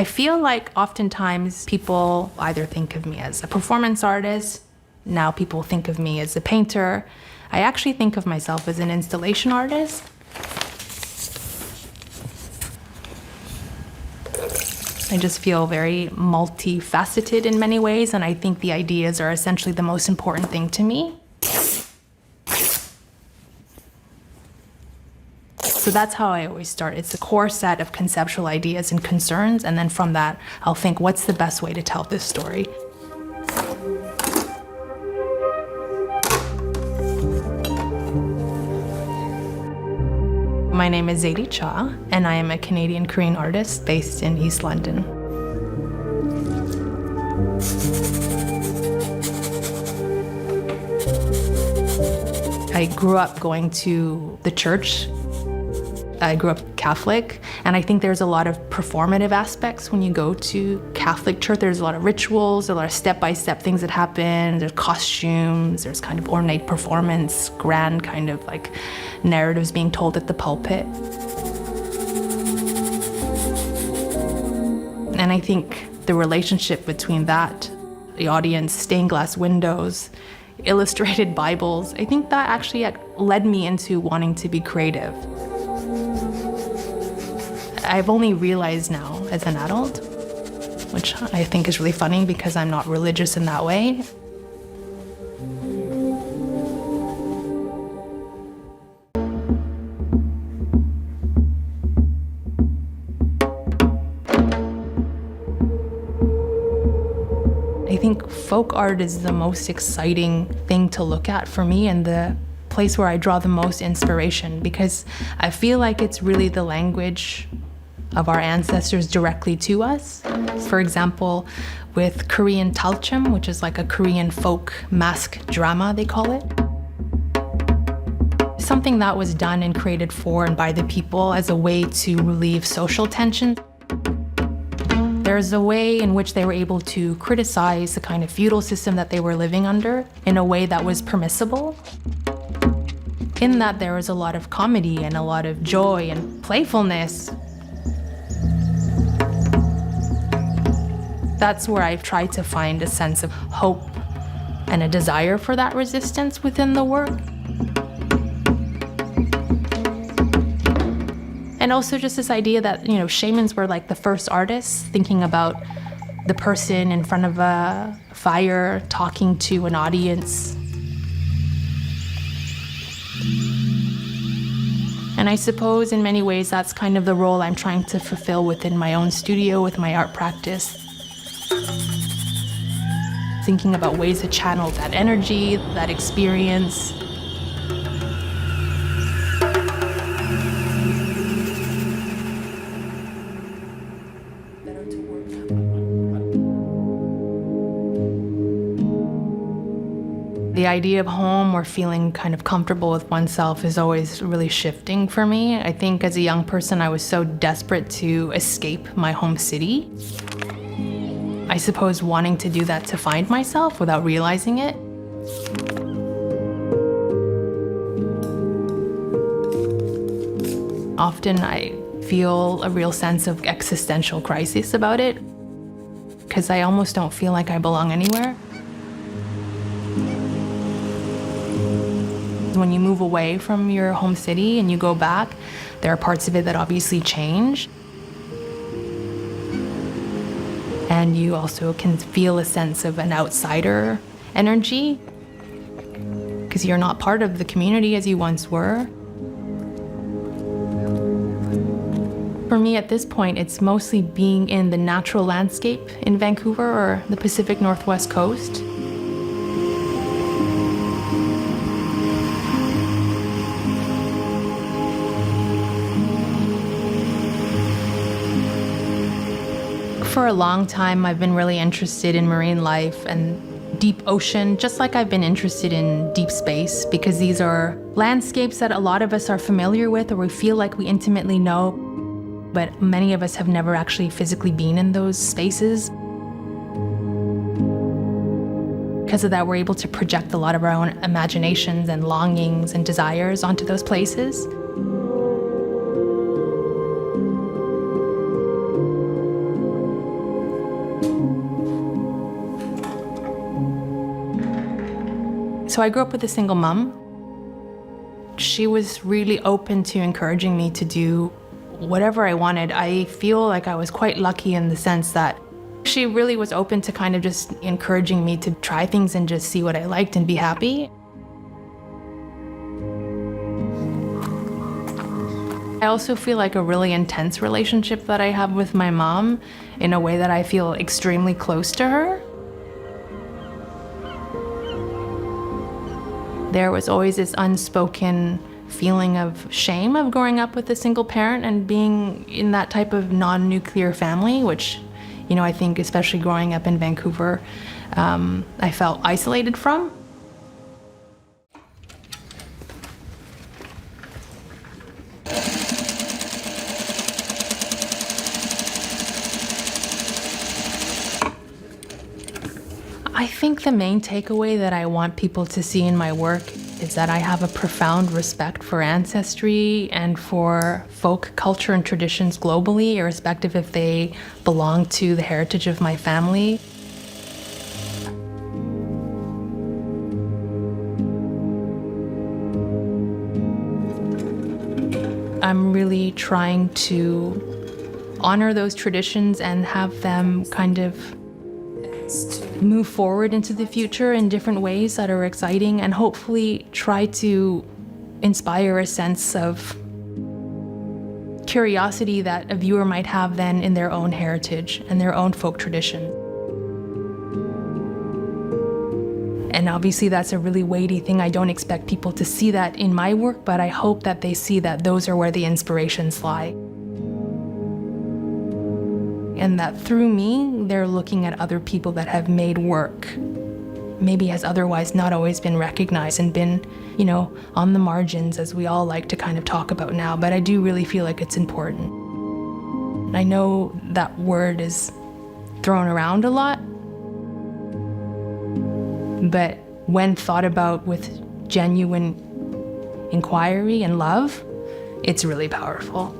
I feel like oftentimes people either think of me as a performance artist, now people think of me as a painter. I actually think of myself as an installation artist. I just feel very multifaceted in many ways, and I think the ideas are essentially the most important thing to me. So that's how I always start. It's a core set of conceptual ideas and concerns, and then from that, I'll think, what's the best way to tell this story? My name is Zadie Xa, and I am a Canadian-Korean artist based in East London. I grew up going to the church. I grew up Catholic, and I think there's a lot of performative aspects when you go to Catholic church. There's a lot of rituals, a lot of step-by-step things that happen. There's costumes, there's kind of ornate performance, grand kind of like narratives being told at the pulpit. And I think the relationship between that, the audience, stained glass windows, illustrated Bibles, I think that actually led me into wanting to be creative. I've only realized now as an adult, which I think is really funny because I'm not religious in that way. I think folk art is the most exciting thing to look at for me, and the place where I draw the most inspiration, because I feel like it's really the language of our ancestors directly to us. For example, with Korean talchum, which is like a Korean folk mask drama, they call it. Something that was done and created for and by the people as a way to relieve social tension. There's a way in which they were able to criticize the kind of feudal system that they were living under in a way that was permissible. In that there was a lot of comedy and a lot of joy and playfulness. That's where I've tried to find a sense of hope and a desire for that resistance within the work. And also just this idea that, shamans were like the first artists, thinking about the person in front of a fire talking to an audience. And I suppose in many ways that's kind of the role I'm trying to fulfill within my own studio with my art practice. Thinking about ways to channel that energy, that experience. The idea of home or feeling kind of comfortable with oneself is always really shifting for me. I think as a young person, I was so desperate to escape my home city. I suppose wanting to do that to find myself without realizing it. Often I feel a real sense of existential crisis about it, because I almost don't feel like I belong anywhere. When you move away from your home city and you go back, there are parts of it that obviously change. And you also can feel a sense of an outsider energy, because you're not part of the community as you once were. For me at this point, it's mostly being in the natural landscape in Vancouver or the Pacific Northwest coast. For a long time, I've been really interested in marine life and deep ocean, just like I've been interested in deep space, because these are landscapes that a lot of us are familiar with or we feel like we intimately know, but many of us have never actually physically been in those spaces. Because of that, we're able to project a lot of our own imaginations and longings and desires onto those places. So I grew up with a single mom. She was really open to encouraging me to do whatever I wanted. I feel like I was quite lucky in the sense that she really was open to kind of just encouraging me to try things and just see what I liked and be happy. I also feel like a really intense relationship that I have with my mom in a way that I feel extremely close to her. There was always this unspoken feeling of shame of growing up with a single parent and being in that type of non-nuclear family, which, you know, I think especially growing up in Vancouver, I felt isolated from. I think the main takeaway that I want people to see in my work is that I have a profound respect for ancestry and for folk culture and traditions globally, irrespective if they belong to the heritage of my family. I'm really trying to honor those traditions and have them kind of move forward into the future in different ways that are exciting, and hopefully try to inspire a sense of curiosity that a viewer might have then in their own heritage and their own folk tradition. And obviously that's a really weighty thing. I don't expect people to see that in my work, but I hope that they see that those are where the inspirations lie. And that through me, they're looking at other people that have made work, maybe has otherwise not always been recognized and been, you know, on the margins, as we all like to kind of talk about now. But I do really feel like it's important. I know that word is thrown around a lot, but when thought about with genuine inquiry and love, it's really powerful.